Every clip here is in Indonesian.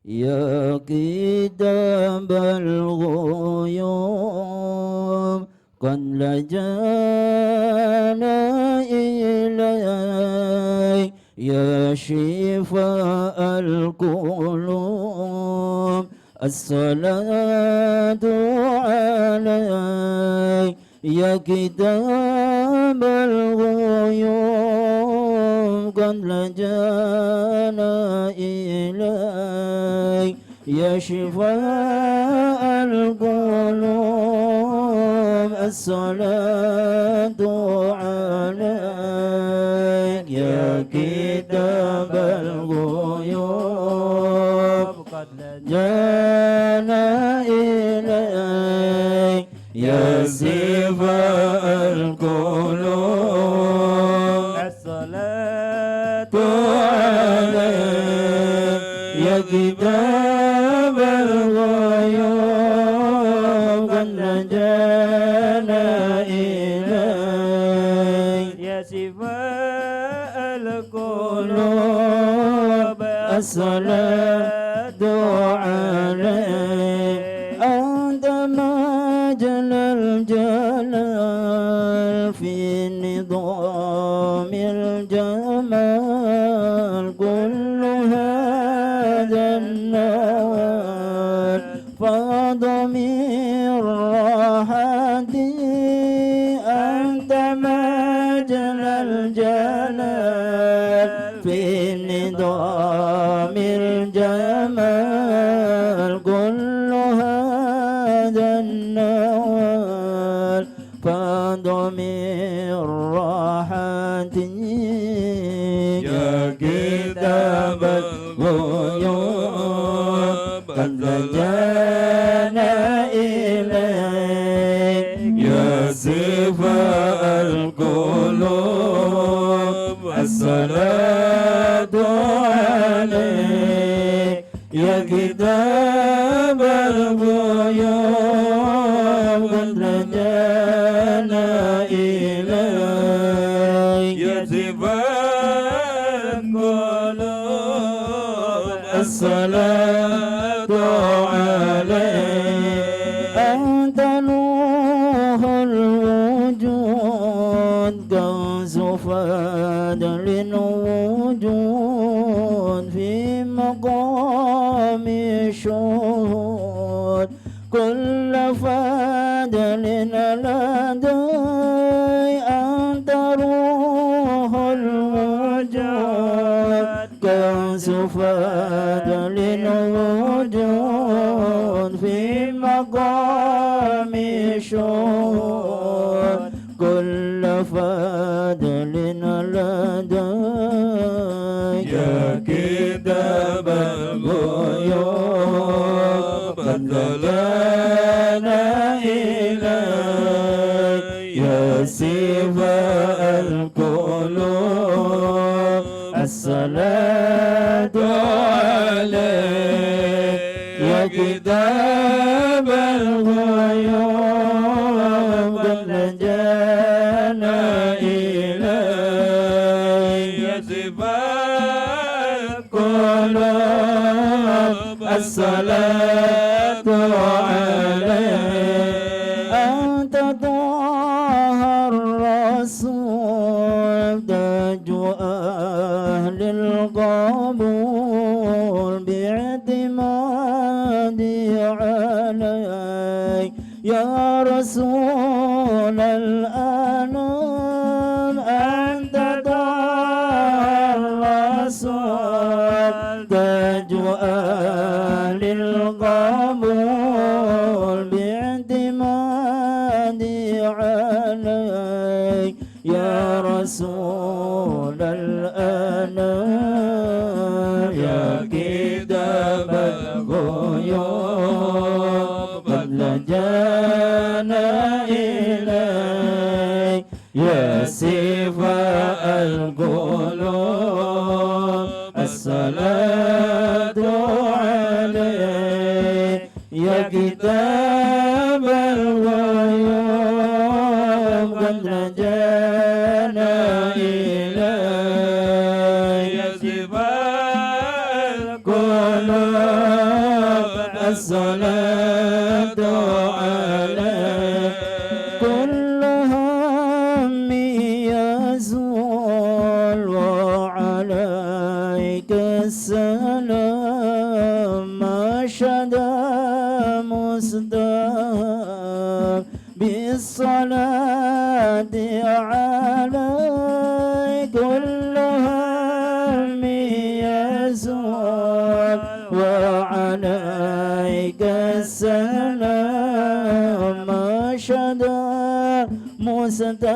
يا كتاب الغيوم قد لجأنا إليك يا شفاء القلوب الصلاة عليك يا كتاب الغيوم قد لجأنا إليك يا شفاء القلوب الصلاة عليك يا كتاب الغيوب قد لجأنا إليك يا شفاء القلوب الصلاة عليك يا كتاب الغيوب قد لجأنا إليك يا شفاء القلوب الصلاة عليك أنت مجل الجلال في نظام الجمال كل هذا النوال فاض من راحتي أنت مجل الجلال في نظام الجمال كل هذا النوال فاض من راحتي يا كتاب الغيوب قد لجأنا إليك يا شفاء القلوب الصلاة عليك يا كتاب الغيوب قد لجأنا إليك يا شفاء القلوب الصلاة عليك أنت نور الوجود كنز فضل وجود في مقام الشهود كل فضل لدي أنت روح الوجود كنز فضل وجود في مقام الشهود كل فضل لدي يا كتاب الغيوب قد لجأنا إليك يا شفاء القلوب الصلاة عليك يا كتاب الغيوب قد لجأنا إليك يا شفاء القلوب الصلاة عليك أنت طه الرسول تاج أهل القبول باعتمادي عليك يا رسول الأنام أنت طه الرسول تاج أهل القبول باعتمادي عليك يا رسول الأنام يا كتاب الغيوب قد لجأنا إليك يا شفاء القلوب الصلاة عليك يا كتاب الغيوب قد لجأنا إليك الصلاة عليك كل هم يزول وعليك السلام مشهد مصدق بالصلاة عليك كل هم يزول وعليك السلام مشهد مصدق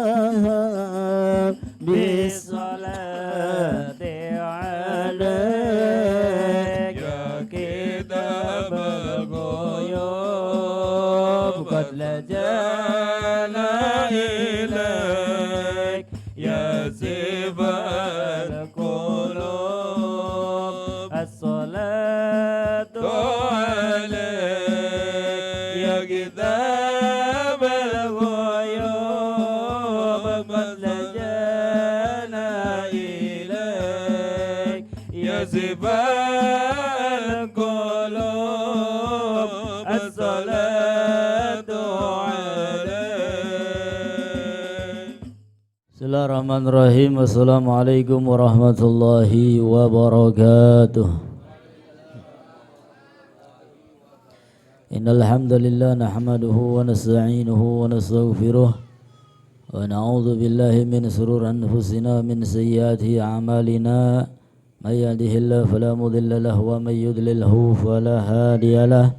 بالصلاة عليك يا كتاب الغيوب قد لجأنا إليك يا سيف القلوب الصلاة عليك يا كتاب الغيوب قد لجأنا إليك يا سيف القلوب الصلاة عليك. Bismillahirrahmanirrahim. Assalamualaikum warahmatullahi wabarakatuh. Innal hamdalillah nahmaduhu wa nasta'inuhu wa nastaghfiruh wa na'udzu billahi min shururi anfusina min sayyiati a'malina may yahdihillahu fala mudilla lahu wa may yudlilhu fala hadiyalah.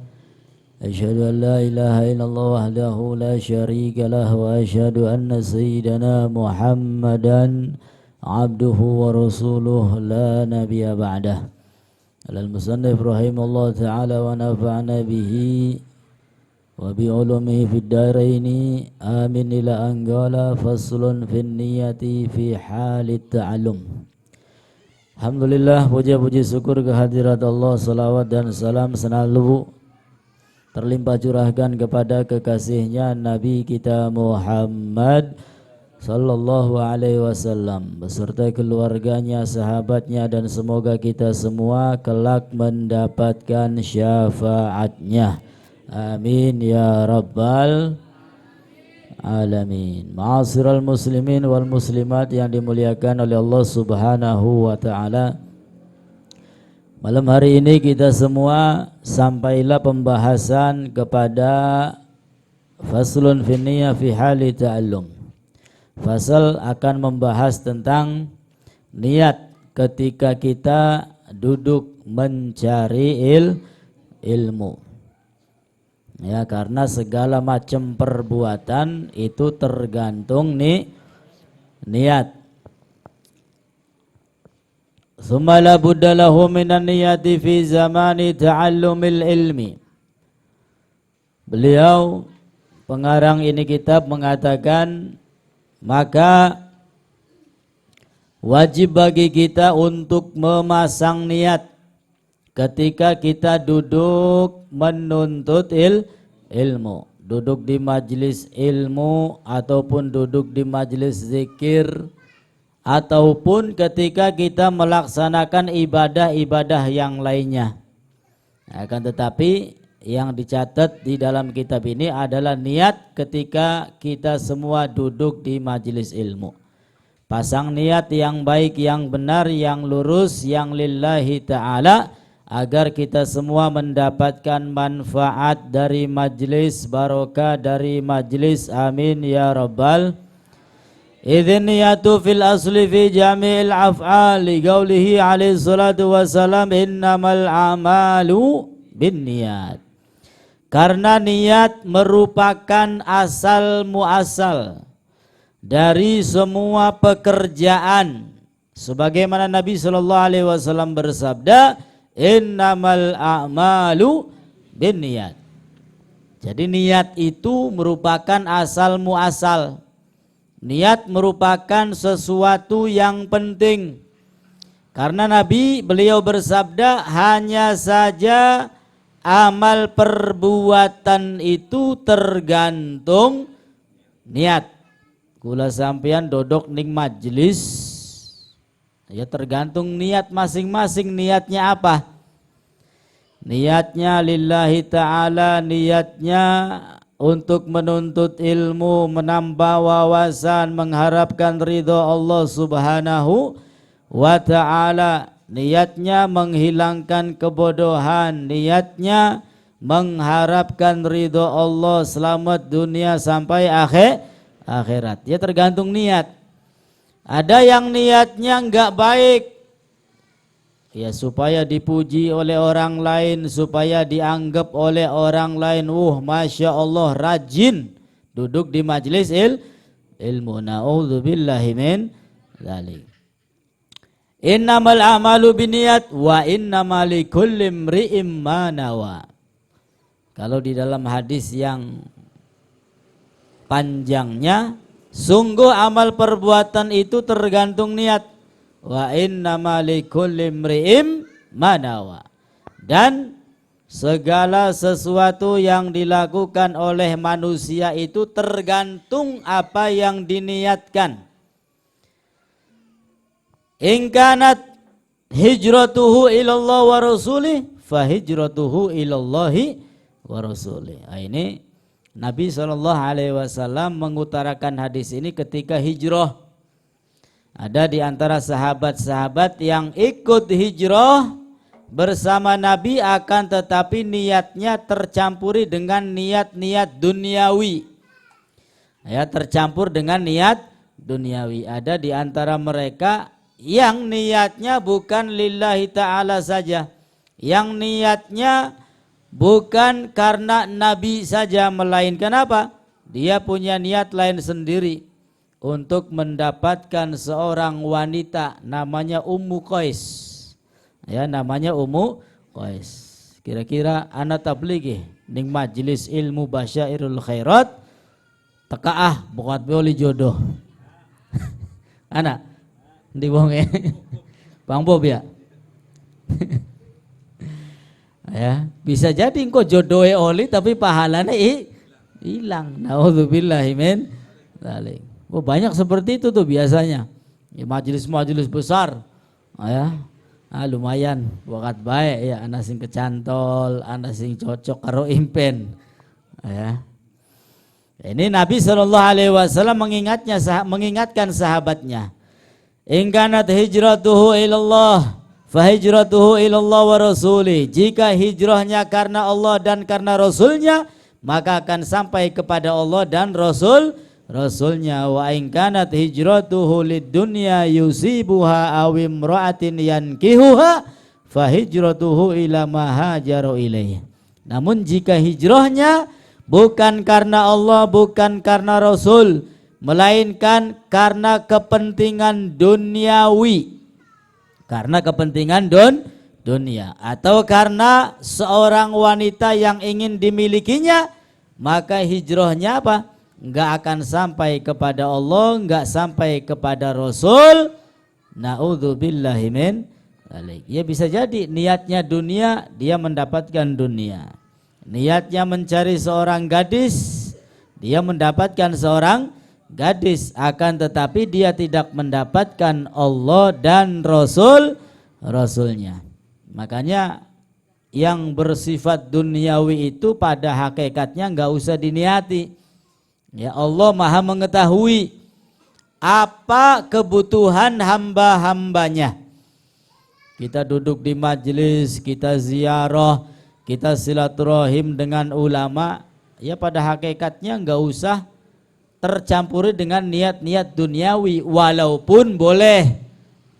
Asyhadu an la ilaha illallah wahdahu la syarika lah wa asyhadu anna sayyidana Muhammadan abduhu wa rasuluh la nabiyya ba'dah. Alal musannif rahimahullah ta'ala wa nafa'na bihi wa bi ulumihi fid dharaini amin ila anggala faslun fin niyati fi halit ta'allum. Alhamdulillah, puja-puji syukur kehadirat Allah, salawat dan salam selalu terlimpah curahkan kepada kekasihnya Nabi kita Muhammad sallallahu alaihi wasallam beserta keluarganya, sahabatnya, dan semoga kita semua kelak mendapatkan syafaatnya. Amin ya rabbal alamin. Ma'asyiral muslimin wal muslimat yang dimuliakan oleh Allah subhanahu wa ta'ala, malam hari ini kita semua sampailah pembahasan kepada faslun finniyah fi hali ta'allum. Fasal akan membahas tentang niat ketika kita duduk mencari ilmu. Ya, karena segala macam perbuatan itu tergantung niat. Tsumma la budda lahu minan niyati fi zamani ta'allumil ilmi. Beliau pengarang ini kitab mengatakan, maka wajib bagi kita untuk memasang niat ketika kita duduk menuntut ilmu, duduk di majelis ilmu ataupun duduk di majelis zikir, ataupun ketika kita melaksanakan ibadah-ibadah yang lainnya. Akan tetapi yang dicatat di dalam kitab ini adalah niat ketika kita semua duduk di majelis ilmu. Pasang niat yang baik, yang benar, yang lurus, yang lillahi ta'ala, agar kita semua mendapatkan manfaat dari majelis, barokah dari majelis. Amin ya rabbal. Idzin niyatu fil asli fi jami'il af'ali qaulihi alaihi salatu wassalam innamal a'malu binniyat. Karena niat merupakan asal muasal dari semua pekerjaan, sebagaimana Nabi sallallahu alaihi wasallam bersabda, innamal a'malu binniyat. Jadi niat itu merupakan asal muasal. Niat merupakan sesuatu yang penting. Karena Nabi beliau bersabda, hanya saja amal perbuatan itu tergantung niat. Kula sampean dodok ning majelis, ya tergantung niat masing-masing, niatnya apa. Niatnya lillahi ta'ala, niatnya untuk menuntut ilmu, menambah wawasan, mengharapkan ridho Allah subhanahu wa ta'ala. Niatnya menghilangkan kebodohan, niatnya mengharapkan ridho Allah, selamat dunia sampai akhirat. Ya tergantung niat. Ada yang niatnya enggak baik, ya supaya dipuji oleh orang lain, supaya dianggap oleh orang lain, masya Allah rajin duduk di majelis ilmu. Na'udzubillahi min dzalik. Innamal a'malu binniyat wa innamal likulli imri'in ma nawa. Kalau di dalam hadis yang panjangnya, sungguh amal perbuatan itu tergantung niat. Wa innamal likulli imri'in ma nawa. Dan segala sesuatu yang dilakukan oleh manusia itu tergantung apa yang diniatkan. In kanat hijratuhu ilallah wa rasulih fa hijratuhu ilallahi wa rasulih. Ini Nabi SAW mengutarakan hadis ini ketika hijrah. Ada di antara sahabat-sahabat yang ikut hijrah bersama Nabi, akan tetapi niatnya tercampuri dengan niat-niat duniawi. Ya, tercampur dengan niat duniawi. Ada di antara mereka yang niatnya bukan lillahi ta'ala saja, yang niatnya bukan karena Nabi saja, melainkan apa? Dia punya niat lain sendiri untuk mendapatkan seorang wanita namanya Ummu Qais. Ya, namanya Ummu Qais. Kira-kira anak tabligh ning majelis ilmu Basyairul Khairat tekaah bukat beoli jodoh. Anak di bonge Bang Bob ya. Ya, bisa jadi engkau jodohe oli tapi pahalanya hilang. Nauzubillahi min dzalik. Banyak seperti itu tuh biasanya. Ya, majelis-majelis besar. Ya. Lumayan wakat baik ya, ana sing kecantol, ana sing cocok karo impen. Ya. Ini Nabi SAW mengingatkan sahabatnya. In kanat hijratuhu ilallah fa hijratuhu ilallah wa rasulih. Jika hijrahnya karena Allah dan karena Rasulnya, maka akan sampai kepada Allah dan Rasulnya. Wa in kanat hijratuhu lid dunya yusibuha aw imra'atin yankihuha fa hijratuhu ila ma hajaru ilaih. Namun jika hijrahnya bukan karena Allah, bukan karena Rasul, melainkan karena kepentingan duniawi, karena kepentingan dunia, atau karena seorang wanita yang ingin dimilikinya, maka hijrahnya apa? Enggak akan sampai kepada Allah, enggak sampai kepada Rasul. Na'udzubillahi min dzalik. Ya, bisa jadi niatnya dunia, dia mendapatkan dunia. Niatnya mencari seorang gadis, dia mendapatkan seorang gadis, akan tetapi dia tidak mendapatkan Allah dan Rasulnya. Makanya yang bersifat duniawi itu pada hakikatnya enggak usah diniati. Ya, Allah Maha mengetahui apa kebutuhan hamba-hambanya. Kita duduk di majelis, kita ziarah, kita silaturahim dengan ulama, ya pada hakikatnya enggak usah tercampuri dengan niat-niat duniawi, walaupun boleh,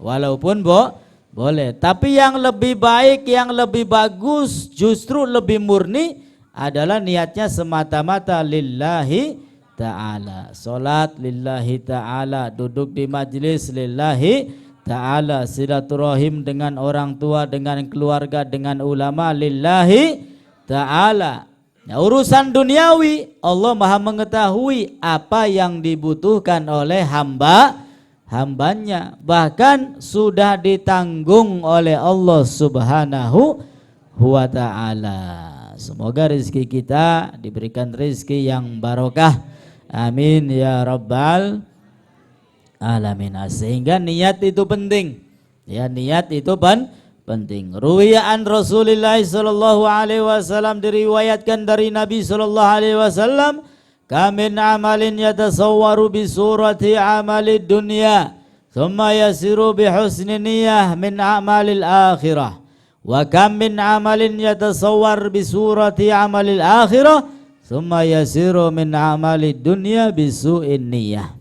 boleh. Tapi yang lebih baik, yang lebih bagus, justru lebih murni adalah niatnya semata-mata lillahi ta'ala. Salat lillahi ta'ala, duduk di majelis lillahi ta'ala, silaturahim dengan orang tua, dengan keluarga, dengan ulama lillahi ta'ala. Nah, urusan duniawi Allah Maha mengetahui apa yang dibutuhkan oleh hambanya, bahkan sudah ditanggung oleh Allah Subhanahu wa ta'ala. Semoga rezeki kita diberikan rezeki yang barokah, amin ya rabbal alamin. Sehingga niat itu penting, ya, niat itu penting. Ruwiya an Rasulillah sallallahu alaihi wasallam, diriwayatkan dari Nabi sallallahu alaihi wasallam, kamin amalin yatasawwaru bi surati amalid dunya thumma yasiru bi husni niyyah min amalil akhirah, wa kam min amalin yatasawwar bi surati amalil akhirah thumma yasiru min amalid dunya bi su'in niyyah.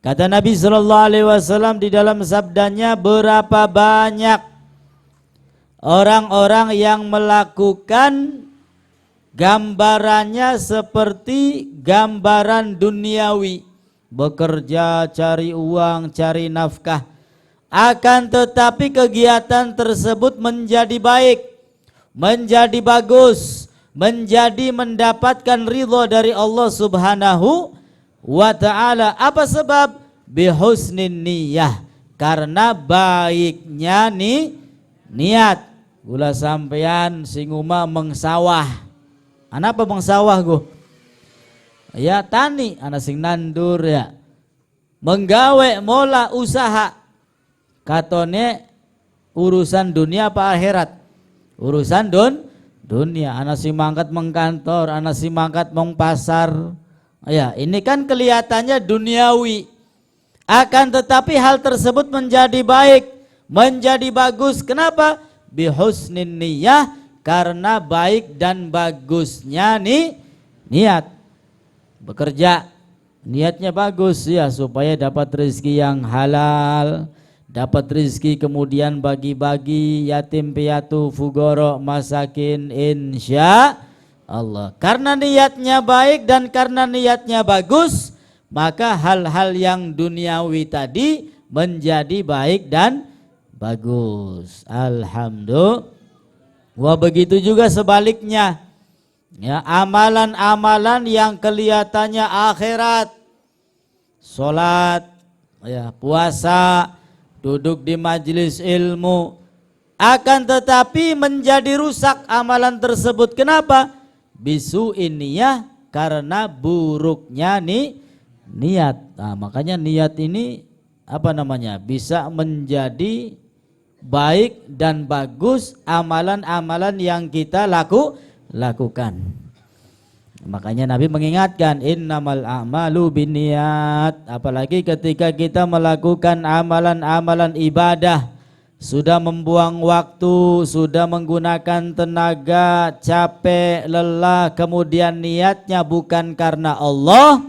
Kata Nabi sallallahu alaihi wasallam di dalam sabdanya, berapa banyak orang-orang yang melakukan gambarannya seperti gambaran duniawi, bekerja, cari uang, cari nafkah, akan tetapi kegiatan tersebut menjadi baik, menjadi bagus, menjadi mendapatkan ridho dari Allah Subhanahu wa ta'ala. Apa sebab? Bihusnin niyah, karena baiknya niat. Gula sampean singuma mengsawah. Anapa mengsawah go? Ya tani, ana sing nandur ya. Menggawe mola usaha. Katone urusan dunia apa akhirat? Urusan dunia. Ana sing mangkat mengkantor, ana sing mangkat meng pasar. Ya, ini kan kelihatannya duniawi. Akan tetapi hal tersebut menjadi baik, menjadi bagus. Kenapa? Bihusnin niyah, karena baik dan bagusnya niat. Bekerja niatnya bagus ya, supaya dapat rezeki yang halal, dapat rezeki kemudian bagi-bagi yatim piatu, fugoro, masakin, insya Allah. Karena niatnya baik dan karena niatnya bagus, maka hal-hal yang duniawi tadi menjadi baik dan bagus. Alhamdulillah. Wah, begitu juga sebaliknya. Ya, amalan-amalan yang kelihatannya akhirat, sholat, ya, puasa, duduk di majelis ilmu, akan tetapi menjadi rusak amalan tersebut. Kenapa? Bisu iniyah, karena buruknya niat. Nah, makanya niat ini apa namanya? Bisa menjadi baik dan bagus amalan-amalan yang kita lakukan. Makanya Nabi mengingatkan, innamal a'malu binniyat. Apalagi ketika kita melakukan amalan-amalan ibadah, sudah membuang waktu, sudah menggunakan tenaga, capek, lelah, kemudian niatnya bukan karena Allah,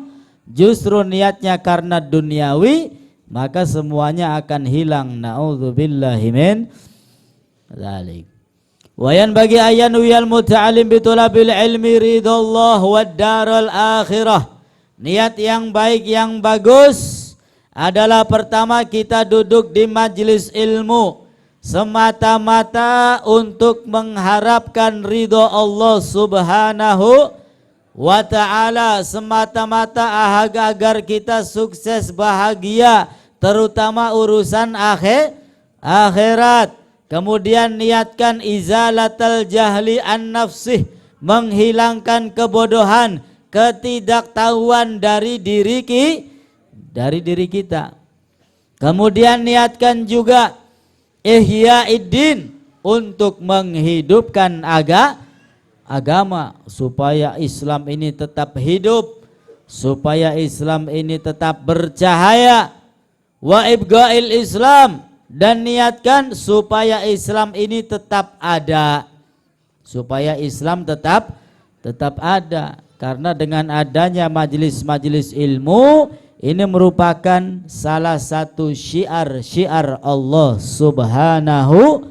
justru niatnya karena duniawi, maka semuanya akan hilang. Na'udzubillahi min dzalik. Wayan bagi ayan wiyal muta'alim bitulabil ilmi ridallah wad daral akhirah. Niat yang baik yang bagus adalah pertama, kita duduk di majelis ilmu semata-mata untuk mengharapkan ridho Allah Subhanahu wa ta'ala, semata-mata agar kita sukses bahagia, terutama urusan akhirat. Kemudian niatkan izalatal jahli an nafsih, menghilangkan kebodohan, ketidaktahuan dari diri kita. Kemudian niatkan juga ihyaiddin, untuk menghidupkan agama, supaya Islam ini tetap hidup, supaya Islam ini tetap bercahaya. Wa ibga'il Islam, dan niatkan supaya Islam ini tetap ada, supaya Islam tetap ada. Karena dengan adanya majelis-majelis ilmu ini merupakan salah satu syiar Allah Subhanahu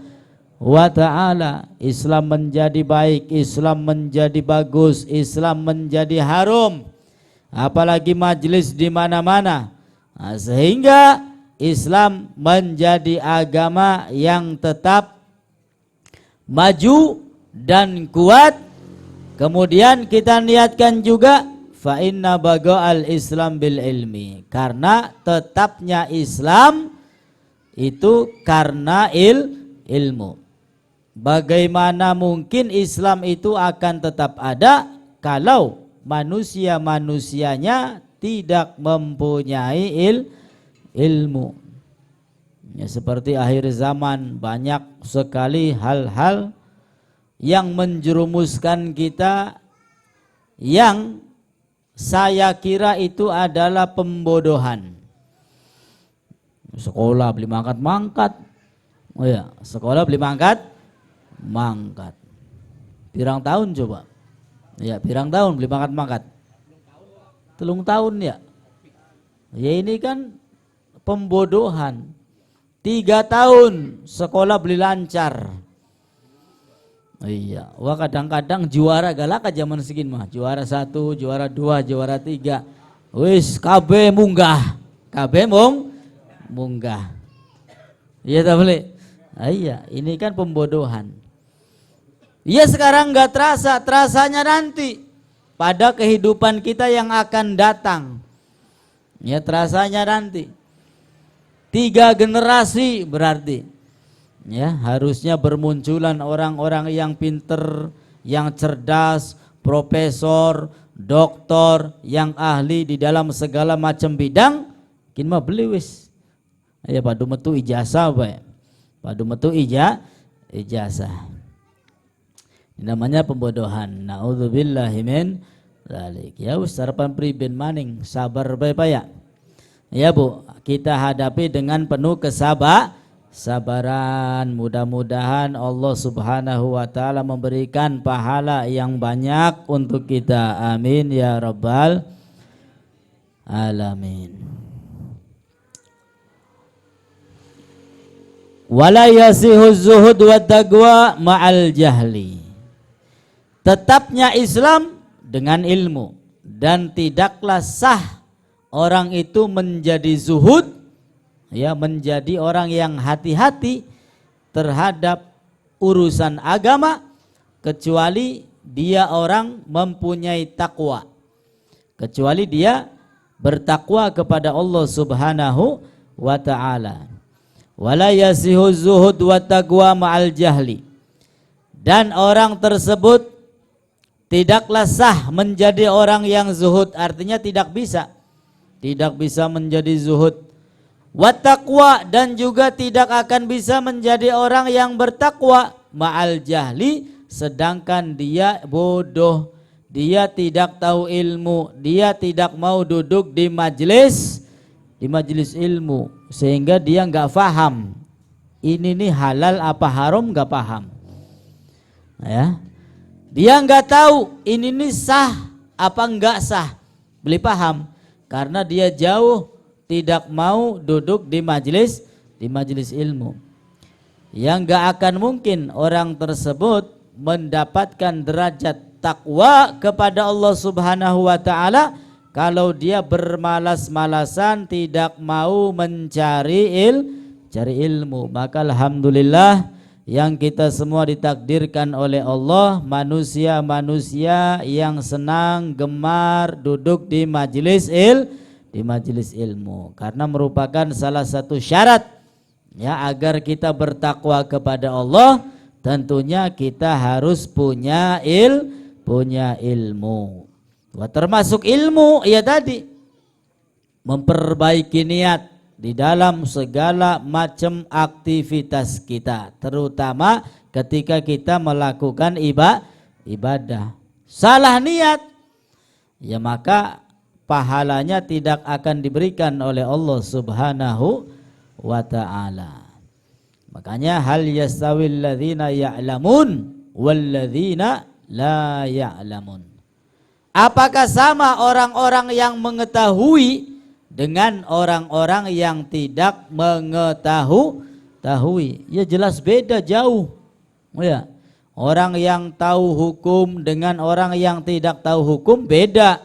wa ta'ala. Islam menjadi baik, Islam menjadi bagus, Islam menjadi harum, apalagi majelis di mana-mana. Nah, sehingga Islam menjadi agama yang tetap maju dan kuat. Kemudian kita niatkan juga fa inna baga'al Islam bil ilmi, karena tetapnya Islam itu karena ilmu. Bagaimana mungkin Islam itu akan tetap ada kalau manusia-manusianya tidak mempunyai ilmu. Ya, seperti akhir zaman banyak sekali hal-hal yang menjerumuskan kita, yang saya kira itu adalah pembodohan. Sekolah beli mangkat-mangkat. Oh ya, sekolah beli mangkat. Pirang tahun coba? Ya, pirang tahun beli mangkat-mangkat. 3 tahun ya. Ya ini kan pembodohan. 3 tahun sekolah beli lancar. Iya, wah kadang-kadang juara galak aja zaman segini mah. Juara 1, juara 2, juara 3. Wis KB munggah. KB munggah. Iya tak boleh. Iya, ini kan pembodohan. Iya sekarang nggak terasa, terasanya nanti pada kehidupan kita yang akan datang. Ya terasanya nanti 3 generasi berarti. Ya harusnya bermunculan orang-orang yang pinter, yang cerdas, profesor, doktor, yang ahli di dalam segala macam bidang. Kin mah beli wis. Ya padu metu ijazah bae. Padu metu ijazah. Ini namanya pembodohan. Naudzubillahi min dzalik. Ya wis sarapan priben maning, sabar bae ya. Ya Bu, kita hadapi dengan penuh kesabaran. Mudah-mudahan Allah Subhanahu wa taala memberikan pahala yang banyak untuk kita. Amin ya rabbal alamin. Wala yasihu zuhud wa taqwa ma'al jahli. Tetapnya Islam dengan ilmu, dan tidaklah sah orang itu menjadi zuhud, ya menjadi orang yang hati-hati terhadap urusan agama, kecuali dia orang mempunyai takwa, kecuali dia bertakwa kepada Allah Subhanahu wa ta'ala. Wala yasihu zuhud wa taqwa ma'al jahli. Dan orang tersebut tidaklah sah menjadi orang yang zuhud, artinya tidak bisa menjadi zuhud. Wa taqwa, dan juga tidak akan bisa menjadi orang yang bertakwa ma'al jahli, sedangkan dia bodoh, dia tidak tahu ilmu, dia tidak mau duduk di majelis ilmu, sehingga dia nggak paham ini nih halal apa haram, nggak paham. Ya, dia nggak tahu ini nih sah apa nggak sah, beli paham, karena dia jauh tidak mau duduk di majelis ilmu. Yang nggak akan mungkin orang tersebut mendapatkan derajat takwa kepada Allah Subhanahu wa ta'ala kalau dia bermalas-malasan, tidak mau mencari ilmu. Maka alhamdulillah yang kita semua ditakdirkan oleh Allah manusia-manusia yang senang, gemar duduk di majelis ilmu, karena merupakan salah satu syarat ya agar kita bertakwa kepada Allah. Tentunya kita harus punya ilmu. Wah, termasuk ilmu ya tadi memperbaiki niat di dalam segala macam aktivitas kita, terutama ketika kita melakukan ibadah. Salah niat ya maka pahalanya tidak akan diberikan oleh Allah Subhanahu wa ta'ala. Makanya hal yastawil ladzina ya'lamun wal ladzina la ya'lamun. Apakah sama orang-orang yang mengetahui dengan orang-orang yang tidak mengetahui? Ya jelas beda jauh. Ya. Orang yang tahu hukum dengan orang yang tidak tahu hukum beda.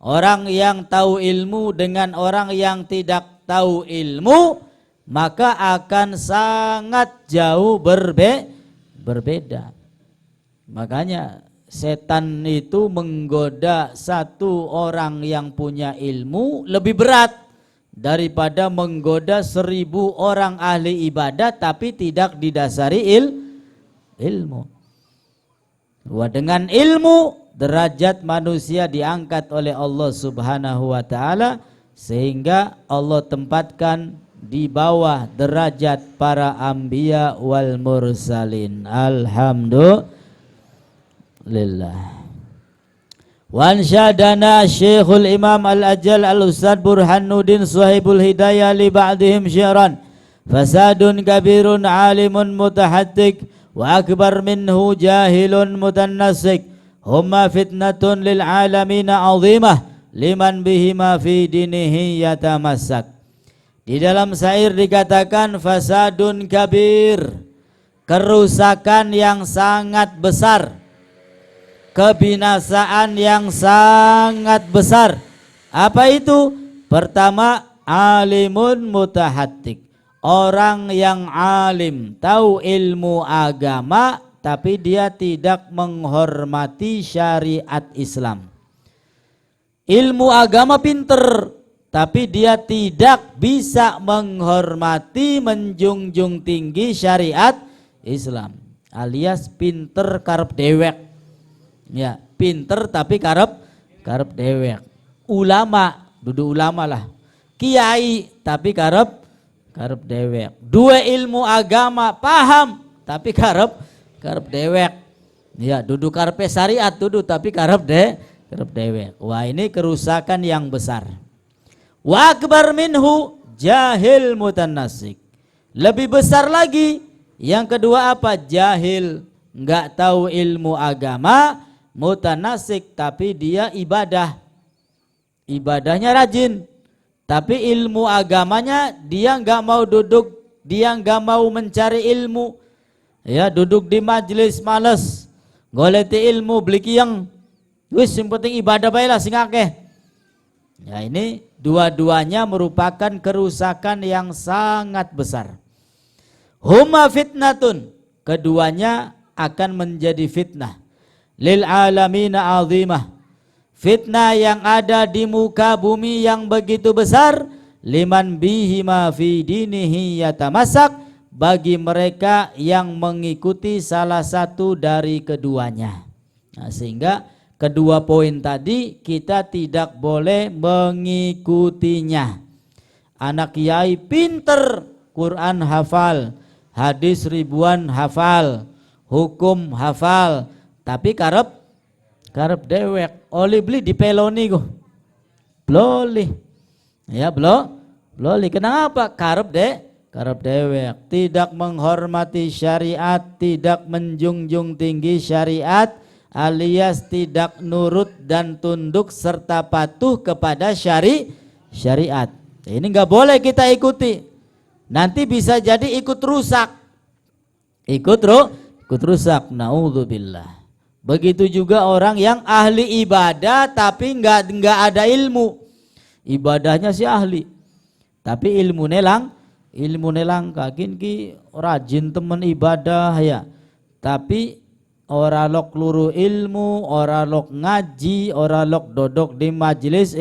Orang yang tahu ilmu dengan orang yang tidak tahu ilmu, maka akan sangat jauh berbeda. Makanya setan itu menggoda satu orang yang punya ilmu lebih berat daripada menggoda 1000 orang ahli ibadah tapi tidak didasari ilmu. Wah, dengan ilmu derajat manusia diangkat oleh Allah Subhanahu wa ta'ala, sehingga Allah tempatkan di bawah derajat para anbiya wal mursalin. Alhamdulillah. Wan syadana Syekhul Imam Al-Ajal Al-Ustad Burhanuddin Suhaibul Hidayah li ba'dihim syi'ran fasadun kabirun alimun mutahattik wa akbar minhu jahilun mutannasik humma fitnatun lil alamina azimah liman bihima fi dinihi yatamassak. Di dalam syair dikatakan fasadun kabir, kerusakan yang sangat besar, kebinasaan yang sangat besar. Apa itu? Pertama, alimun mutahattik, orang yang alim, tahu ilmu agama tapi dia tidak menghormati syariat Islam. Ilmu agama pinter tapi dia tidak bisa menghormati, menjunjung tinggi syariat Islam, alias pinter karep dewek. Ya, pinter tapi karep dewek. Ulama, duduk ulama lah. Kiai tapi karep dewek. Dua ilmu agama paham tapi karep dewek. Ya, duduk karpe syariat duduk tapi karep dewek. Wah, ini kerusakan yang besar. Wa akbar minhu jahil mutannasik. Lebih besar lagi, yang kedua apa? Jahil, enggak tahu ilmu agama, mutannasik tapi dia ibadahnya rajin, tapi ilmu agamanya dia enggak mau duduk, dia enggak mau mencari ilmu. Ya, duduk di majelis males, goleti ilmu beli kiyang. Wis yang penting ibadah bae lah sing akeh. Ya, ini dua-duanya merupakan kerusakan yang sangat besar. Huma fitnatun, keduanya akan menjadi fitnah. Lil alamina azimah, fitnah yang ada di muka bumi yang begitu besar. Liman bihima fi dinihi yatamasak, bagi mereka yang mengikuti salah satu dari keduanya. Nah, sehingga kedua poin tadi kita tidak boleh mengikutinya. Anak kiai pinter, Quran hafal, hadis ribuan hafal, hukum hafal, tapi karep dewek. Oli beli dipeloni go. Bloli. Ya bloli. Kenapa? Karep dewek. Tidak menghormati syariat, tidak menjunjung tinggi syariat, alias tidak nurut dan tunduk serta patuh kepada syariat. Ini enggak boleh kita ikuti. Nanti bisa jadi ikut rusak. Ikut rusak. Naudzubillah. Begitu juga orang yang ahli ibadah tapi enggak ada ilmu. Ibadahnya si ahli, tapi ilmu nelang kakin ki rajin temen ibadah ya. Tapi ora lok luru ilmu, ora lok ngaji, ora lok dodok di majelis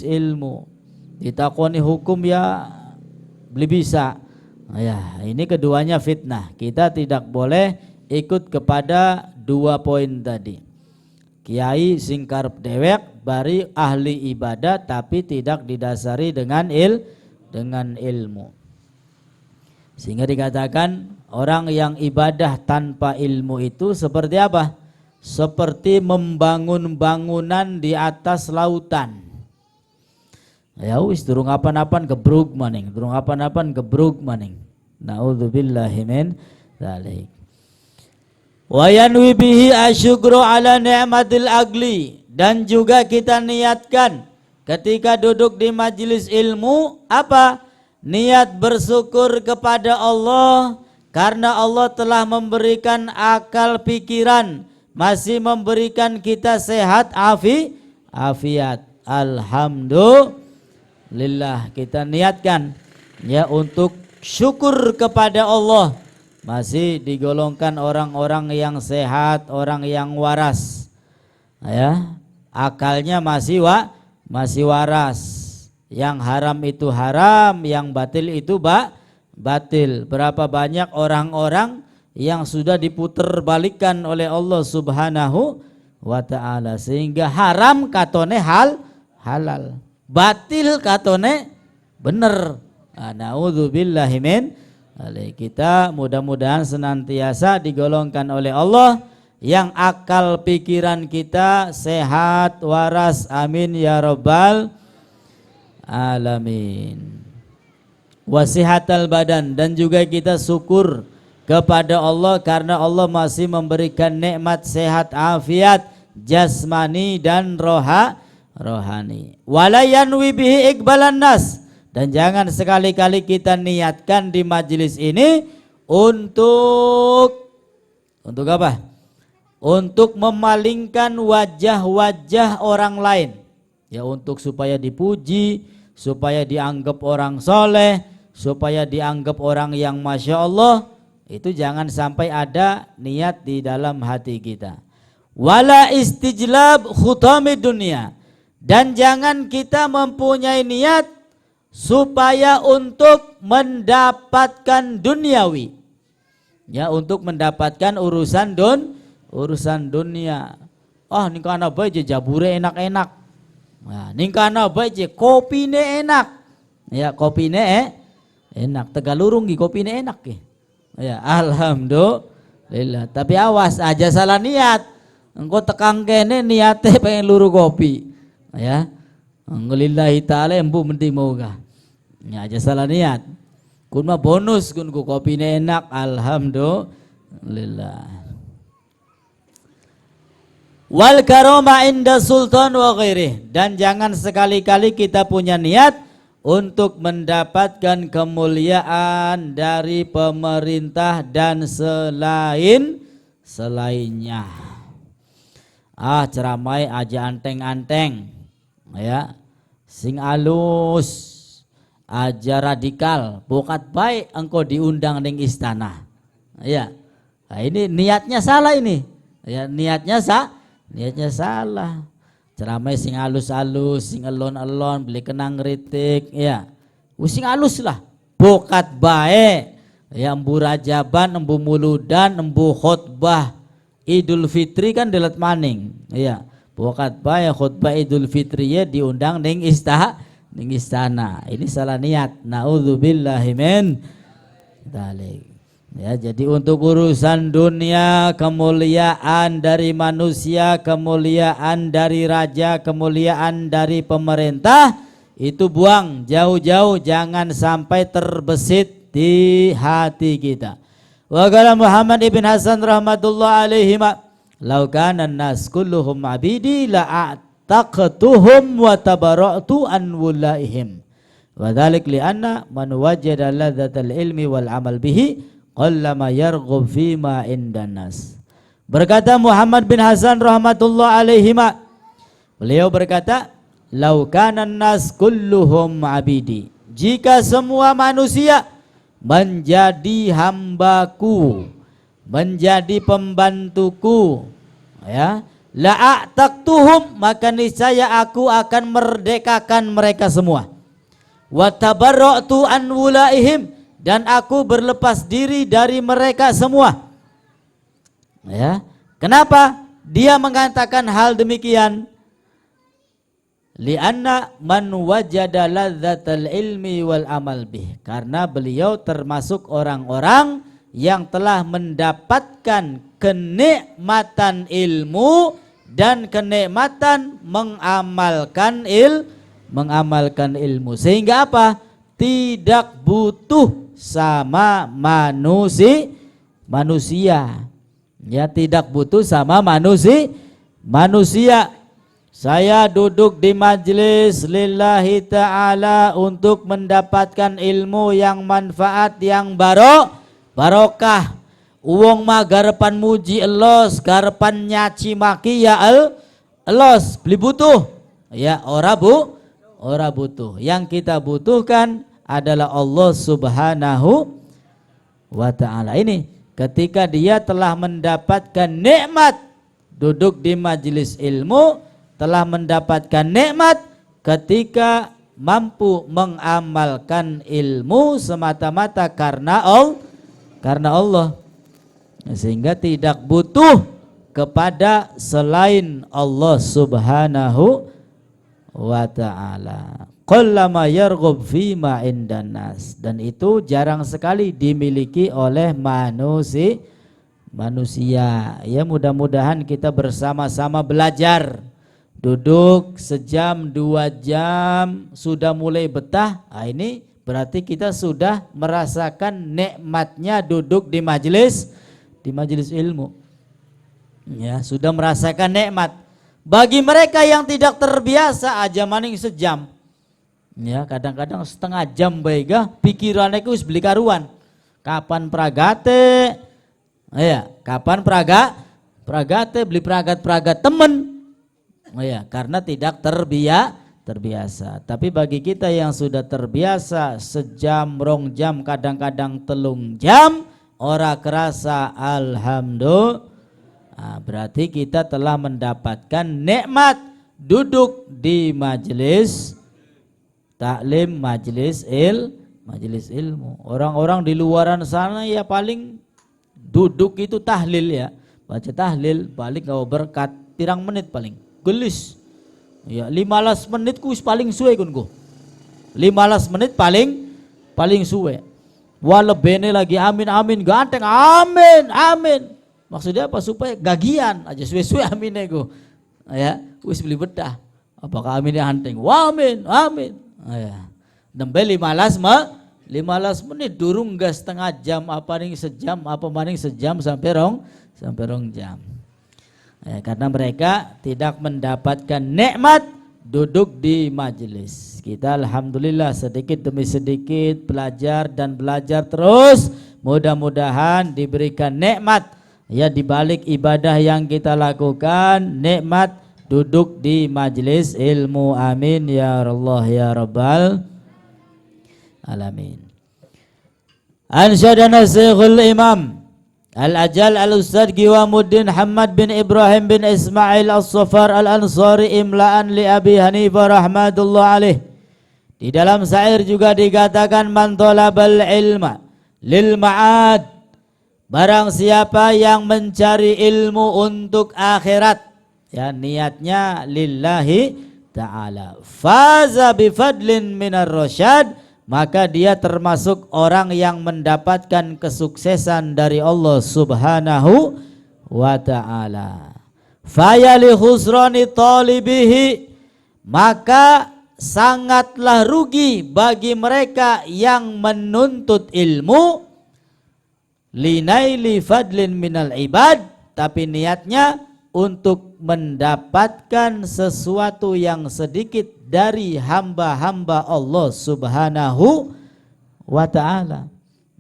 ilmu. Ditakoni hukum ya beli bisa. Ya, ini keduanya fitnah. Kita tidak boleh ikut kepada dua poin tadi. Kiai sing karep dewek bari ahli ibadah tapi tidak didasari dengan ilmu. Sehingga dikatakan orang yang ibadah tanpa ilmu itu seperti apa? Seperti membangun bangunan di atas lautan. Ya wis durung apan-apan gebrug maning, Naudzubillahi min dzalik. Wa yanwi bihi asyukru ala ni'matil agli, dan juga kita niatkan ketika duduk di majelis ilmu apa? Niat bersyukur kepada Allah karena Allah telah memberikan akal pikiran, masih memberikan kita sehat afiat. Alhamdulillah, kita niatkan ya untuk syukur kepada Allah, masih digolongkan orang-orang yang sehat, orang yang waras. Ya, akalnya masih waras. Yang haram itu haram, yang batil itu batil. Berapa banyak orang-orang yang sudah diputer balikan oleh Allah Subhanahu wa ta'ala, sehingga haram katone halal, batil katone bener. Na'udzubillahi min kita mudah-mudahan senantiasa digolongkan oleh Allah yang akal pikiran kita sehat waras, amin ya rabbal alamin. Wasihatal badan, dan juga kita syukur kepada Allah karena Allah masih memberikan nikmat sehat afiat jasmani dan rohani. Wala yanwi bihi iqbalan nas, dan jangan sekali-kali kita niatkan di majelis ini untuk apa? Untuk memalingkan wajah-wajah orang lain. Ya, untuk supaya dipuji, supaya dianggap orang soleh, supaya dianggap orang yang masya Allah. Itu jangan sampai ada niat di dalam hati kita. Wala istijlab khutami dunia, dan jangan kita mempunyai niat supaya untuk mendapatkan duniawi, ya, untuk mendapatkan urusan dunia. Ning kana bae je jabure enak-enak. Nah, ning kana bae je kopine enak. Ya, kopine enak. Tegalurung gi kopine enak ge. Ya, alhamdulillah. Tapi awas aja salah niat. Engko tekang kene niate pengen luru kopi. Ya. Ngelillahi ta'ala embu menti moga. Ya aja salah niat. Kun mah bonus kun ku kopine enak, alhamdulillah. Wal karoma inda sultan wa ghairih, dan jangan sekali-kali kita punya niat untuk mendapatkan kemuliaan dari pemerintah dan selainnya. Ceramai aja anteng-anteng, ya, sing alus, aja radikal, bokat baik engkau diundang ning istana. Ya. Nah, ini niatnya salah ini. Ya, niatnya salah. Ceramai sing alus-alus, sing elon-elon, beli kenang ngritik, ya. Sing alus lah. Bokat baik. Ya, embu rajaban, embu muludan, embu khutbah Idul Fitri kan delet maning. Ya. Bokat baik khutbah Idul Fitri ya diundang ning istana. Ini salah niat. Na'udzubillahi min dzalik. Ya, jadi untuk urusan dunia, kemuliaan dari manusia, kemuliaan dari raja, kemuliaan dari pemerintah, itu buang jauh-jauh, jangan sampai terbesit di hati kita. Wa qala Muhammad ibn Hasan rahmatullah alaihi ma law kana an-nas kulluhum abidi la'ataqtuhum wa tabara'tu an wulaihim. Wa dzalik li anna man wajada ladzatal ilmi wal amal bihi qallama yarghub fima indan nas. Berkata Muhammad bin Hasan rahmatullah alaihi ma, beliau berkata, lau kana nas kulluhum abidi, jika semua manusia menjadi hambaku, menjadi pembantuku, ya, la'ataqtuhum, maka niscaya aku akan merdekakan mereka semua. Wa tabarra'tu an wulaihim, dan aku berlepas diri dari mereka semua. Ya, kenapa dia mengatakan hal demikian? Lianna man wajada ladzatal ilmi wal amal bih, karena beliau termasuk orang-orang yang telah mendapatkan kenikmatan ilmu dan kenikmatan mengamalkan ilmu, sehingga apa? Tidak butuh sama manusia, ya, tidak butuh sama manusia. Saya duduk di majelis lillahi ta'ala untuk mendapatkan ilmu yang manfaat, yang barokah. Uang mah garepan muji elos, garepan nyaci maki ya elos, beli butuh, ya, ora butuh. Yang kita butuhkan adalah Allah subhanahu wa ta'ala. Ini ketika dia telah mendapatkan nikmat duduk di majelis ilmu, telah mendapatkan nikmat ketika mampu mengamalkan ilmu semata-mata karena Allah, sehingga tidak butuh kepada selain Allah subhanahu wa ta'ala. qallama yarghub fima indan nas, dan itu jarang sekali dimiliki oleh manusia. Ya, mudah-mudahan kita bersama-sama belajar. Duduk sejam 2 jam sudah mulai betah. Ini berarti kita sudah merasakan nikmatnya duduk di majelis ilmu. Ya, sudah merasakan nikmat. Bagi mereka yang tidak terbiasa aja maning sejam. Ya, kadang-kadang setengah jam baikah pikirannya ku beli karuan. Kapan pragate? Ya, kapan pragate beli pragat temen. Ya, karena tidak terbiasa. Tapi bagi kita yang sudah terbiasa sejam, 2 jam, kadang-kadang 3 jam, ora kerasa, alhamdulillah. Berarti kita telah mendapatkan nikmat duduk di majelis taklim, majelis ilmu. Orang-orang di luaran sana ya paling duduk itu tahlil ya, baca tahlil paling kau berkat pirang menit paling gelis ya, 15 menit ku paling suwe kunku, 15 menit paling suwe. Wala bene lagi amin ganteng amin. Maksudnya apa? Supaya gagian aja suwe-suwe amine ku ya, wis beli bedah apakah aminnya hanteng wa amin ya. Nembe 15 menit durung gas setengah jam apa maning sejam sampai rong jam. Ya, karena mereka tidak mendapatkan nikmat duduk di majelis. Kita alhamdulillah sedikit demi sedikit belajar terus. Mudah-mudahan diberikan nikmat ya di balik ibadah yang kita lakukan, nikmat duduk di majelis ilmu. Amin ya Allah ya Rabbal alamin. Ansyadana Syekhul Imam Al-Ajal Al-Ustadz Giwamuddin Hamad bin Ibrahim bin Ismail As-Safar Al-Ansari imla'an li Abi Hanifah rahmatullah alaih. Di dalam syair juga dikatakan man talabal ilma lil ma'ad, barang siapa yang mencari ilmu untuk akhirat ya, niatnya lillahi ta'ala, faza bifadlin minar rasyad, maka dia termasuk orang yang mendapatkan kesuksesan dari Allah subhanahu wa ta'ala. Fayali khusrani talibihi, maka sangatlah rugi bagi mereka yang menuntut ilmu, linaili fadlin minal ibad, tapi niatnya untuk mendapatkan sesuatu yang sedikit dari hamba-hamba Allah subhanahu wa ta'ala.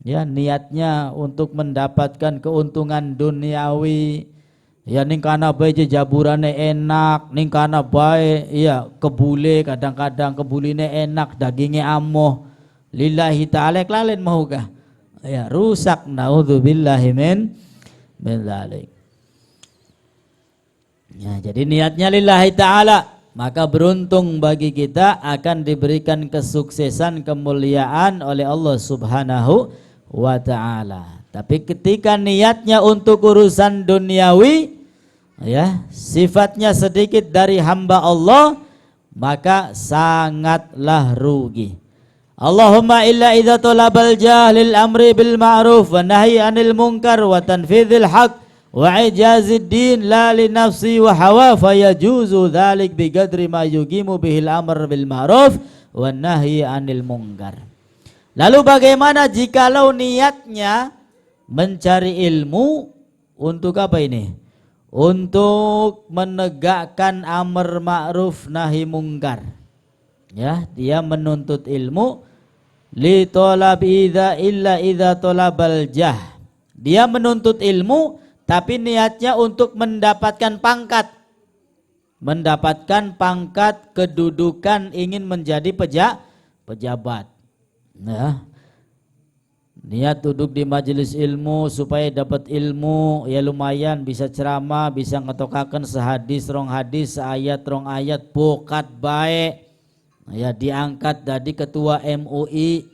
Ya, niatnya untuk mendapatkan keuntungan duniawi. Ya, ning kana bae jaburane enak, ning kana bae ya kebule, kadang-kadang kebuline enak, dagingnya amoh. Lillahi ta'ala lalen mahukah? Ya, rusak, naudzubillahi min dzalik. Ya, jadi niatnya lillahi ta'ala, maka beruntung bagi kita akan diberikan kesuksesan, kemuliaan oleh Allah subhanahu wa ta'ala. Tapi ketika niatnya untuk urusan duniawi ya, sifatnya sedikit dari hamba Allah, maka sangatlah rugi. Allahumma illa idza talabal jahlil amri bil ma'ruf wa nahyi anil munkar wa tanfidhil haqq wa ijazid din la li nafsi wa hawa fayajuzu dhalik biqadri ma yuqimu bihil amr bil ma'ruf wa nahyi anil munkar. Lalu bagaimana jikalau niatnya mencari ilmu untuk apa ini? Untuk menegakkan amar ma'ruf nahi munkar. Ya, dia menuntut ilmu li talab idza illa idza talabal jah. Dia menuntut ilmu tapi niatnya untuk mendapatkan pangkat. Mendapatkan pangkat, kedudukan, ingin menjadi pejabat. Nah, niat duduk di majelis ilmu supaya dapat ilmu, ya lumayan bisa ceramah, bisa ngetokaken sehadis, rong hadis, seayat, rong ayat, bokat baik. Ya, diangkat dari ketua MUI,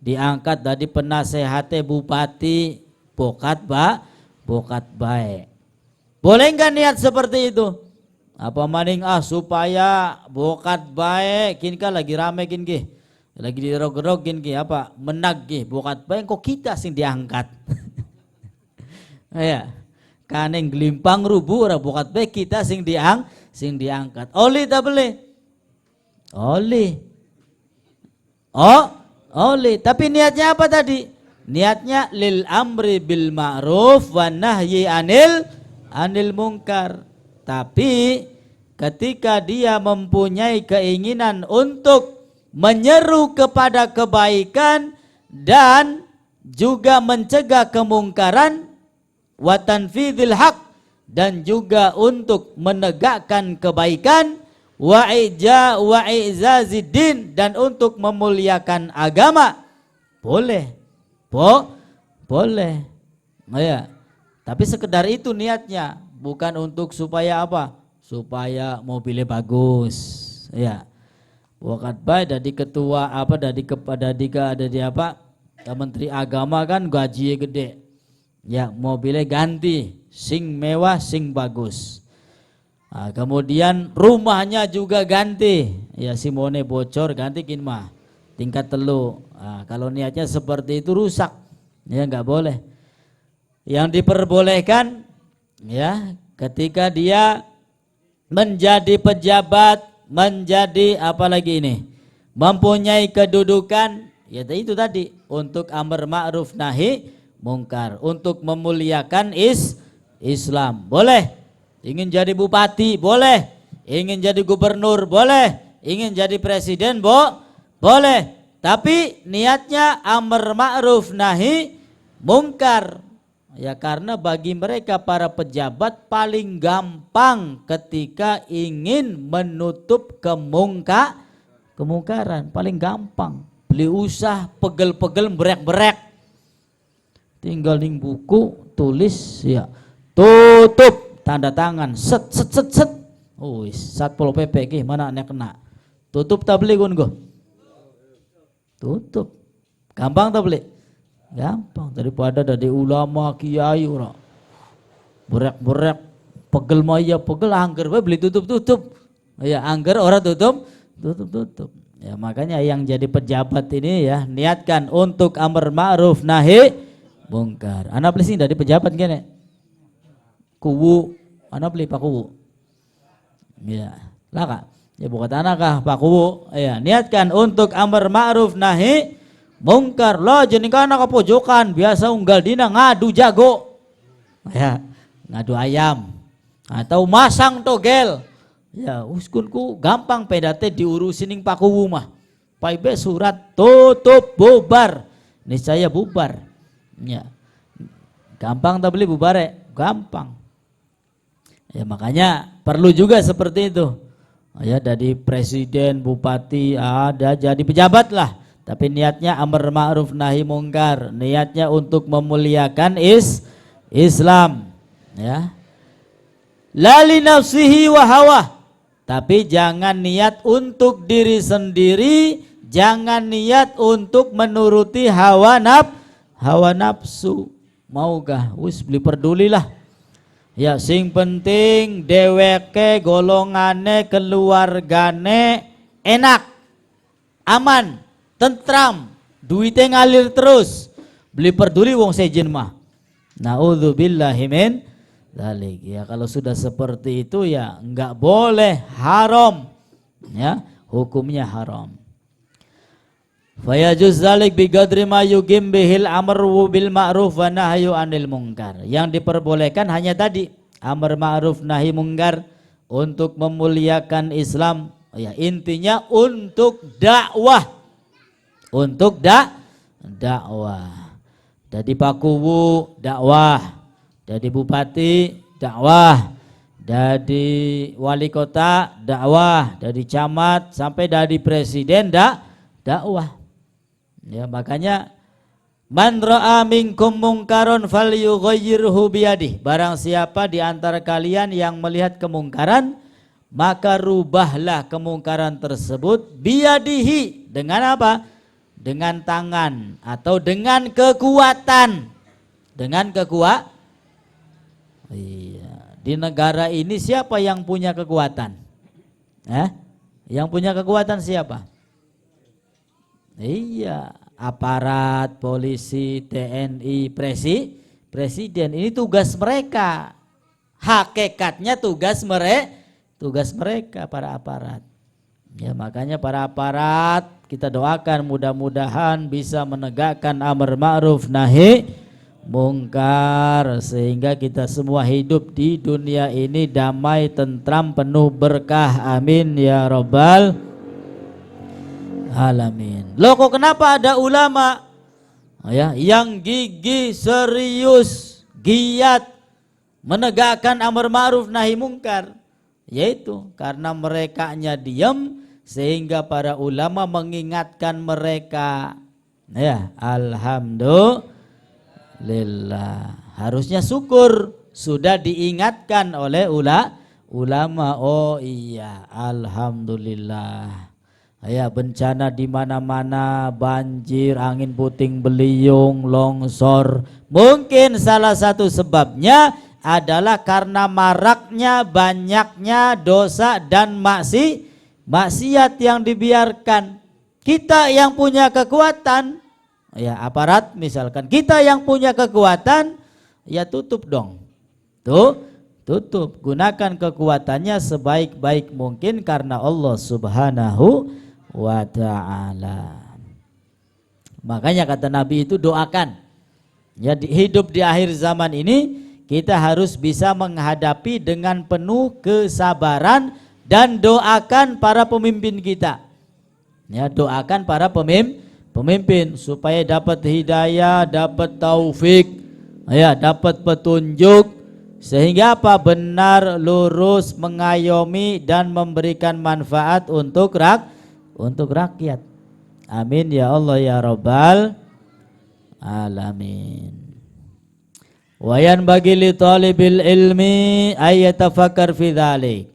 diangkat dari penasehate bupati, bokat baik. Boleh enggak niat seperti itu? Apa maning supaya bokat baik kin ka lagi rame kin ki. Lagi dirog-rog kin ki apa menag ki bokat baik kok kita sing diangkat. Ya. Kaneng gelimpang rubuh ora bokat baik kita sing diangkat. Oli tak boleh. Oli. Oli. Tapi niatnya apa tadi? Niatnya lil amri bil ma'ruf wa nahyi anil munkar. Tapi ketika dia mempunyai keinginan untuk menyeru kepada kebaikan dan juga mencegah kemungkaran wa tanfidhil haq dan juga untuk menegakkan kebaikan wa i'zaziddin dan untuk memuliakan agama boleh. Boleh. Ya. Tapi sekedar itu niatnya, bukan untuk supaya apa? Supaya mobilnya bagus. Ya. Wakat baik dari ketua apa dari apa? Menteri Agama kan gajinya gede. Ya, mobilnya ganti, sing mewah, sing bagus. Nah, kemudian rumahnya juga ganti. Ya, Simone bocor ganti kin mah. Tingkat telu. Nah, kalau niatnya seperti itu rusak, ya nggak boleh. Yang diperbolehkan, ya, ketika dia menjadi pejabat, menjadi apalagi ini, mempunyai kedudukan, ya itu tadi untuk amar ma'ruf nahi mungkar, untuk memuliakan Islam, boleh. Ingin jadi bupati, boleh. Ingin jadi gubernur, boleh. Ingin jadi presiden, boleh. Tapi niatnya amar ma'ruf nahi mungkar. Ya karena bagi mereka para pejabat paling gampang ketika ingin menutup kemungkaran, paling gampang. Beli usah pegel-pegel berek-berek. Tinggal ning buku tulis ya tutup tanda tangan set. Oh, Satpol PP ki mana nek kena. Tutup tabli gun go. Tutup. Gampang tak boleh? Gampang daripada dari ulama kiai ora. Berek pegel maya pegel angger we beli tutup. Ya angger ora tutup. Ya makanya yang jadi pejabat ini ya niatkan untuk amar ma'ruf nahi mungkar. Ana beli sing dari pejabat kene. Kuwu, ana beli Pak Kuwu. Ya, lah Kak. Ya bukan anak kah Pak Kuwu. Ya, niatkan untuk amar ma'ruf nahi mungkar. Lo jeneng kana ka pojokan biasa unggal dina ngadu jago. Ya, ngadu ayam atau masang togel. Ya, uskunku gampang pedate diurusin ning Pak Kuwu mah. Paibe surat tutup bubar. Niscaya bubar. Ya. Gampang tak beli bubare, gampang. Ya makanya perlu juga seperti itu. Ya dari presiden, bupati, ada jadi pejabat lah. Tapi niatnya amar ma'ruf nahi mungkar, niatnya untuk memuliakan Islam. Ya. La li nafsihi wa hawa. Tapi jangan niat untuk diri sendiri, jangan niat untuk menuruti hawa nafsu. Maukah? Wis beli pedulilah. Ya sing penting deweke golongane keluargane enak, aman, tentram, duitnya ngalir terus. Beli peduli wong sejen mah. Naudzubillahi min dzalik. Ya kalau sudah seperti itu ya enggak boleh, haram. Ya, hukumnya haram. Fayajuz dzalik biqadri ma yugim bihil amru bil ma'ruf wa nahyu anil munkar. Yang diperbolehkan hanya tadi amar ma'ruf nahi munkar untuk memuliakan Islam. Ya intinya untuk dakwah. Untuk dakwah. Jadi Pak Kuwu dakwah. Jadi bupati dakwah. Dari wali kota dakwah. Dari camat sampai dari presiden dakwah. Ya makanya man ra'a minkum mungkaron falyughayyirhu biyadihi. Barang siapa di antara kalian yang melihat kemungkaran, maka rubahlah kemungkaran tersebut biyadihi. Dengan apa? Dengan tangan atau dengan kekuatan. Dengan Di negara ini siapa yang punya kekuatan? Yang punya kekuatan siapa? Iya, aparat, polisi, TNI, presiden. Ini tugas mereka. Hakikatnya tugas mereka para aparat. Ya, makanya para aparat kita doakan mudah-mudahan bisa menegakkan amar ma'ruf nahi mungkar sehingga kita semua hidup di dunia ini damai, tentram, penuh berkah. Amin ya rabbal alamin. Loh, kok kenapa ada ulama yang gigih, serius, giat menegakkan amar ma'ruf nahi mungkar? Yaitu karena merekanya diam sehingga para ulama mengingatkan mereka. Ya, alhamdulillah. Harusnya syukur sudah diingatkan oleh ulama. Oh iya, alhamdulillah. Ya, bencana di mana-mana, banjir, angin puting beliung, longsor. Mungkin salah satu sebabnya adalah karena maraknya, banyaknya dosa dan maksiat yang dibiarkan. Kita yang punya kekuatan, ya aparat misalkan, kita yang punya kekuatan, ya tutup dong. Tutup. Gunakan kekuatannya sebaik-baik mungkin karena Allah Subhanahu wa ta'ala. Makanya kata Nabi itu doakan. Ya, hidup di akhir zaman ini kita harus bisa menghadapi dengan penuh kesabaran dan doakan para pemimpin kita. Ya, doakan para pemimpin supaya dapat hidayah, dapat taufik, ya, dapat petunjuk sehingga apa? Benar, lurus, mengayomi dan memberikan manfaat untuk rakyat. Amin ya Allah ya rabbal alamin. Wayan bagi li talibil ilmi ayyatafakkar fi dzalik.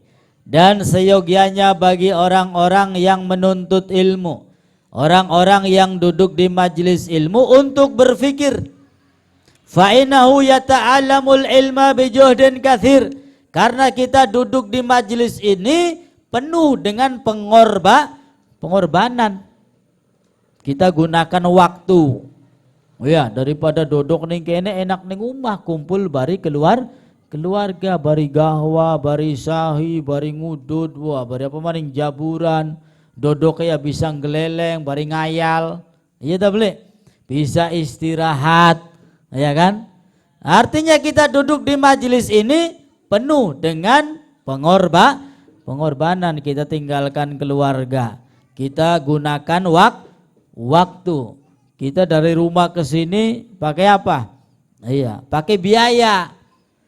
Dan seyogianya bagi orang-orang yang menuntut ilmu, orang-orang yang duduk di majelis ilmu untuk berfikir. Fa innahu yata'allamul ilma bijuhdin katsir. Karena kita duduk di majelis ini penuh dengan pengorbanan. Kita gunakan waktu. Ya, daripada duduk ning kene enak ning omah, kumpul bari keluarga, bari gahwa, bari sahi, bari ngudud, wah bari apa maning jaburan, duduk ya bisa ngeleleng, bari ngayal. Iya tak boleh? Bisa istirahat, ya kan? Artinya kita duduk di majelis ini penuh dengan pengorbanan. Kita tinggalkan keluarga, kita gunakan waktu. Kita dari rumah ke sini pakai apa? Iya, pakai biaya.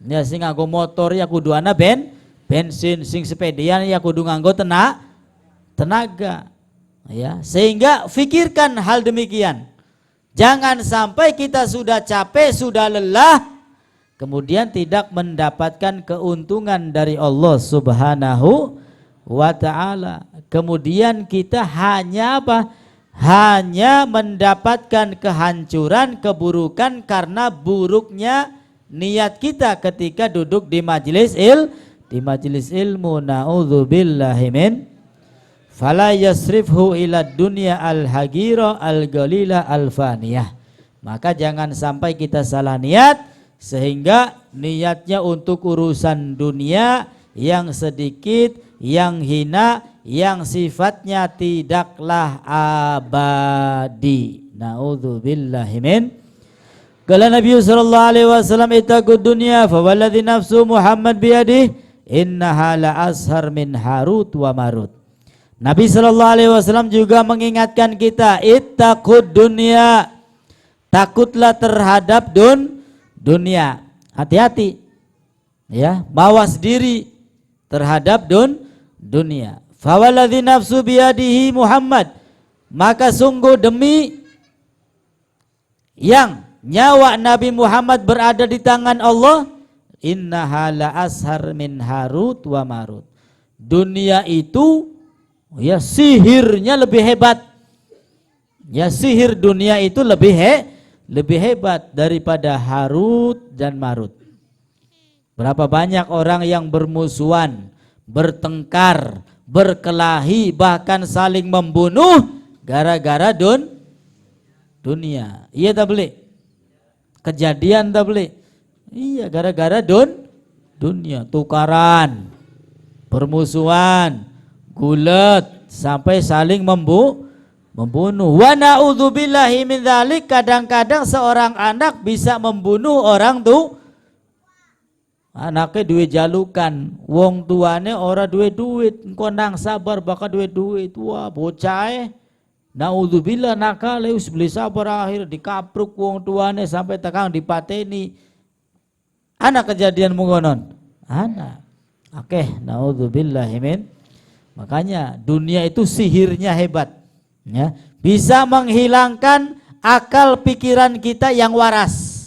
Ya, sing nganggo motor ya kudu ana bensin, sing sepedian ya kudu nganggo tenaga. Ya, sehingga fikirkan hal demikian. Jangan sampai kita sudah capek, sudah lelah, kemudian tidak mendapatkan keuntungan dari Allah Subhanahu wa ta'ala. Kemudian kita hanya apa? Hanya mendapatkan kehancuran, keburukan karena buruknya niat kita ketika duduk di majelis ilmu. Na'udzubillahi min. Fala yasrifhu ila dunya al-hagira al-galila al-faniyah. Maka jangan sampai kita salah niat sehingga niatnya untuk urusan dunia yang sedikit, yang hina, yang sifatnya tidaklah abadi. Na'udzubillahi min. Kala Nabi sallallahu alaihi wasallam ittaqud dunya fa walladhi nafsu Muhammad biyadihi innaha la ashar min Harut wa Marut. Nabi sallallahu alaihi wasallam juga mengingatkan kita, ittaqud dunya. Takutlah terhadap dunia. Hati-hati. Ya, mawas diri terhadap dunia. Fawalladzi nafsu biyadihi Muhammad, maka sungguh demi yang nyawa Nabi Muhammad berada di tangan Allah, innaha la ashar min Harut wa Marut. Dunia itu ya sihirnya lebih hebat. Ya, sihir dunia itu lebih hebat daripada Harut dan Marut. Berapa banyak orang yang bermusuhan, bertengkar, berkelahi, bahkan saling membunuh gara-gara dunia. Iya tak beli? Kejadian tak beli? Iya, gara-gara dunia, tukaran, permusuhan, gulat, sampai saling membunuh. Wa na'udzubillahi min dzalik. Kadang-kadang seorang anak bisa membunuh orang tuh. Anaknya duit jalukan, wong tuane ora duit, engko nang sabar bakal duit. Wah, bocah naudzubillah nakale wis beli sabar, akhir dikapruk wong tuane sampai tekang dipateni. Anak kejadian mengonon. Anak. Oke, naudzubillah min. Makanya dunia itu sihirnya hebat. Ya, bisa menghilangkan akal pikiran kita yang waras.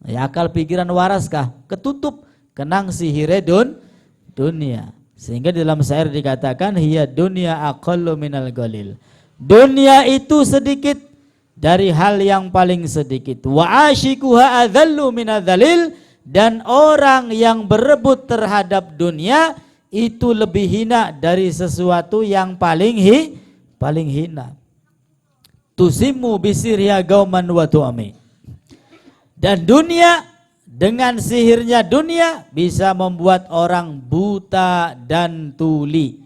Ya, akal pikiran waras kah? Ketutup kenang sihire dunia. Sehingga dalam syair dikatakan hiya dunia aqallu minal qalil. Dunia itu sedikit dari hal yang paling sedikit. Wa asyikuha adzallu minadz dzalil. Dan orang yang berebut terhadap dunia itu lebih hina dari sesuatu yang paling hina. Tusimmu bisirya gauman wa tu'ami. Dan dunia, dengan sihirnya dunia bisa membuat orang buta dan tuli.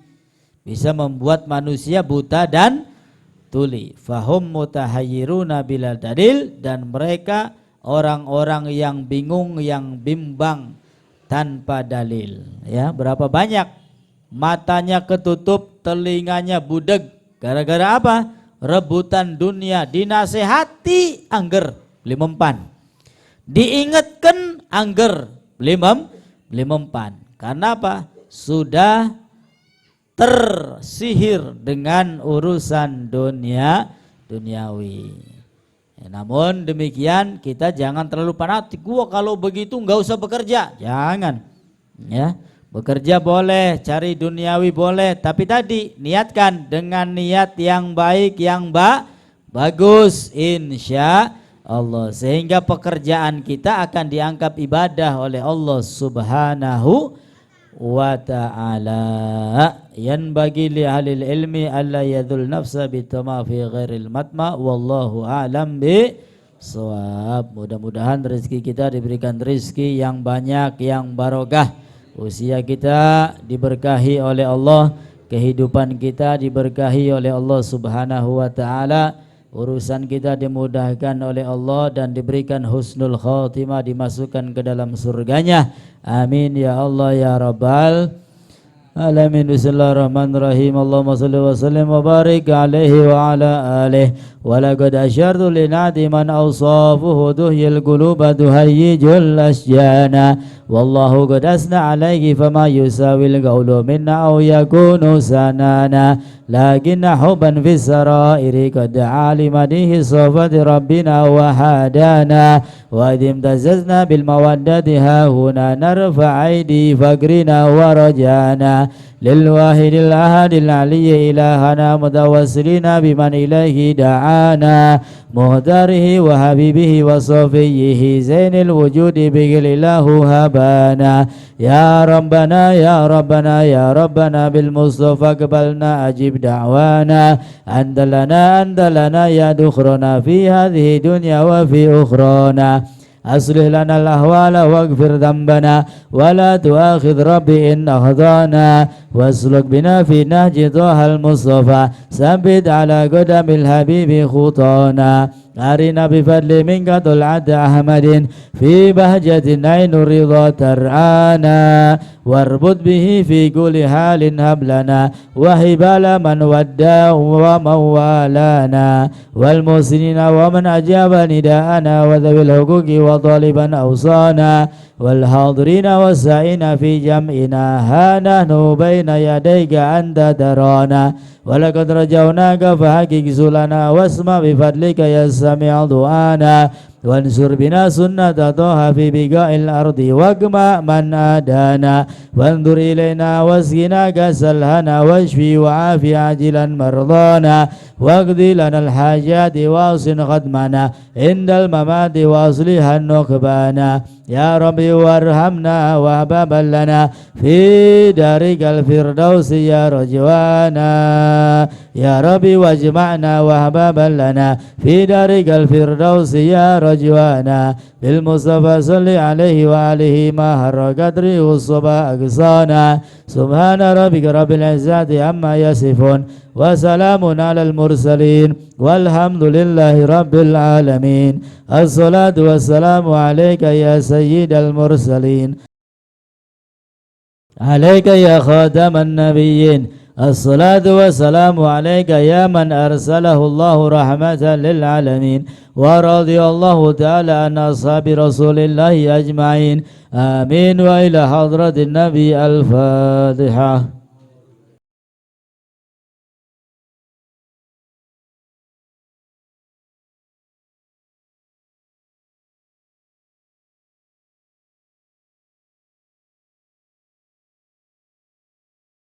Bisa membuat manusia buta dan tuli. Fahum mutahayyiruna bila dalil. Dan mereka orang-orang yang bingung, yang bimbang tanpa dalil. Ya, berapa banyak matanya ketutup, telinganya budeg. Gara-gara apa? Rebutan dunia. Dinasehati angger beli mempan. Diingatkan angger beli mempan. Karena apa? Sudah tersihir dengan urusan duniawi. Ya, namun demikian kita jangan terlalu fanatik. Gua kalau begitu nggak usah bekerja. Jangan. Ya, bekerja boleh, cari duniawi boleh, tapi tadi niatkan dengan niat yang baik, yang bagus, insya Allah, sehingga pekerjaan kita akan dianggap ibadah oleh Allah Subhanahu wa ta'ala. Yanbaghi li ahlil ilmi alla yadhul nafsa bitama fi ghairil matma wallahu a'lam bi shawab. Mudah-mudahan rezeki kita diberikan rezeki yang banyak, yang barokah. Usia kita diberkahi oleh Allah, kehidupan kita diberkahi oleh Allah Subhanahu wa ta'ala. Urusan kita dimudahkan oleh Allah dan diberikan husnul khatimah, dimasukkan ke dalam surganya. Amin ya Allah ya Rabbal alamin. Bismillahirrahmanirrahim. Allahumma salli wa sallim wa barik alaihi wa ala alihi. Wa laqad asyartu linadi man awsafuhu duhyil quluba duhayyijul asjana. Wallahu qad asna alaihi fama yusawil qawlu minna aw yakunu sanana. Lakinna hubban fis sarairi qad alimadihi sofati rabbina wa hadana. Wa idim tazazna bil mawaddati hahuna narfa aidi fagrina wa rajana. Lil wahidil ahadil aliyyi ilahana mutawassilina biman ilahi da'ana. Muhtarihi wa habibihi wa sofiyyihi zainil wujudi bigililahu habana. Ya Rabbana ya Rabbana ya Rabbana bil Mustafa qabalna ajib da'wana. Andalana ya dukhrana fi hadhihi dunya wa fi ukhrana. Aslih lana al-ahwala waghfir dhanbana wa la tu'akhidh rabbi in akhdana. Wasluk bina fi nahji dhahal Mustafa sabit ala qadamil habibi khutana. Arina bifadli minka tul'ata ahmadin fi bahjatin ainu ridha tar'ana. Warbud bihi fi kulli halin hablana wa hibala man wadda wa mawalana. Wal muslimina wa man ajaba nida'ana wa dhawil huquqi wa taliban awsana. Wal hadirina wa sa'ina fi jam'ina hanahnu baina yadayka anta darana. Walaqad rajaunaka fahaqiq zulana wasma bifadlika ya sami'u du'ana. وانشر بنا سنة طه في بقاع الأرض واجمع من آدانا وانظر إلينا واسقنا كأس الهنا واشفي وعافي عاجلا مرضانا واقضي لنا الحاجات واصن خدمنا عند الممات واصلح النقبانا يا ربي وارحمنا وهبابا لنا في دارك الفردوس يا رجوانا يا ربي واجمعنا وهبابا لنا في دارك الفردوس يا رجوانا بالمصطفى صل عليه وآله ما هر قدره الصبا أقصانا سبحان ربك رب العزة عما يصفون وسلام على المرسلين والحمد لله رب العالمين الصلاة والسلام عليك يا سيد المرسلين عليك يا خاتم النبيين الصلاة والسلام عليك يا من أرسله الله رحمة للعالمين ورضي الله تعالى عن أصحاب رسول الله أجمعين آمين وإلى حضرة النبي الفاتحة.